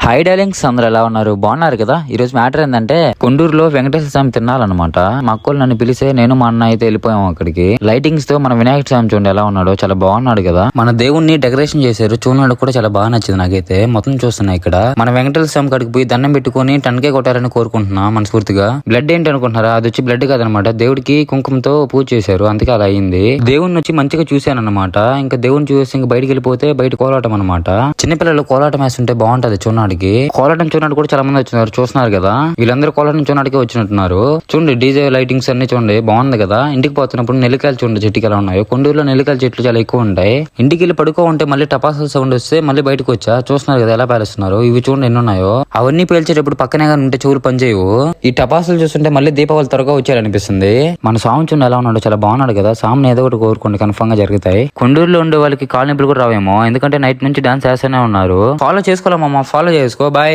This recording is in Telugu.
హాయ్ డార్లింగ్స్, అందరూ ఎలా ఉన్నారు? బాగున్నారు కదా? ఈ రోజు మ్యాటర్ ఏంటంటే, కొండూరులో వెంకటేశ్వర స్వామి తినాలన్నమాట. మా అక్కోళ్ళు నన్ను పిలిస్తే నేను మా అన్న అయితే వెళ్ళిపోయాం అక్కడికి. లైటింగ్స్ తో మన వినాయక స్వామి చూడండి ఎలా ఉన్నాడో, చాలా బాగున్నాడు కదా. మన దేవుణ్ణి డెకరేషన్ చేశారు, చూడడానికి కూడా చాలా బాగా నచ్చింది నాకైతే. మొత్తం చూస్తున్నా ఇక్కడ మన వెంకటేశ్వర స్వామి కాడికి పోయి దండం పెట్టుకుని టన్కే కొట్టారని కోరుకుంటున్నా మనస్ఫూర్తిగా. బ్లడ్ ఏంటి అనుకుంటున్నారా? అది వచ్చి బ్లడ్ కాదనమాట, దేవుడికి కుంకుమతో పూజ చేశారు, అందుకే అలా అయింది. దేవుణ్ణి వచ్చి మంచిగా చూశాను అనమాట. ఇంకా దేవుని చూసి ఇంకా బయటికి వెళ్ళిపోతే బయట కోలాటం అనమాట. చిన్నపిల్లలు కోలాటం వేస్తుంటే బాగుంటది చూడడానికి. కోలాటం చూడడానికి కూడా చాలా మంది వచ్చినారు, చూస్తున్నారు కదా. వీళ్ళందరూ కోలాటం చూడడానికి వచ్చినట్టున్నారు. చూడండి డీజే లైటింగ్స్ అన్ని చూడండి, బాగుంది కదా. ఇంటికి పోతున్నప్పుడు నెల్లికాయలు చూడండి చెట్టుకి ఎలా ఉన్నాయో. కొండూరులో నెల్లికాయల చెట్లు చాలా ఎక్కువ ఉంటాయి. ఇంటికి వెళ్ళి పడుకో ఉంటే మళ్ళీ టపాసుల సౌండ్ వస్తే మళ్ళీ బయటకు వచ్చా, చూస్తున్నారు కదా ఎలా పేలుస్తున్నారు. ఇవి చూడండి ఎన్ని ఉన్నాయో. అవన్నీ పేల్చేటప్పుడు పక్కనే ఉంటే చెవులు పనిచేయవు. ఈ టపాసులు చూస్తుంటే మళ్ళీ దీపావళి త్వరగా వచ్చారనిపిస్తుంది. మన స్వామి చూడండి ఎలా ఉన్నాడు, చాలా బాగున్నాడు కదా. స్వామిని ఏదో ఒకటి కోరుకోండి, కన్ఫర్మ్ గా జరుగుతాయి. కొండూరులో ఉండే వాళ్ళకి కాలనీపులు కూడా రావేమో, ఎందుకంటే నైట్ నుంచి డాన్స్ చేస్తూనే ఉన్నారు. ఫాలో చేసుకోవాలమ్మా, ఫాలో చేసుకో. బాయ్.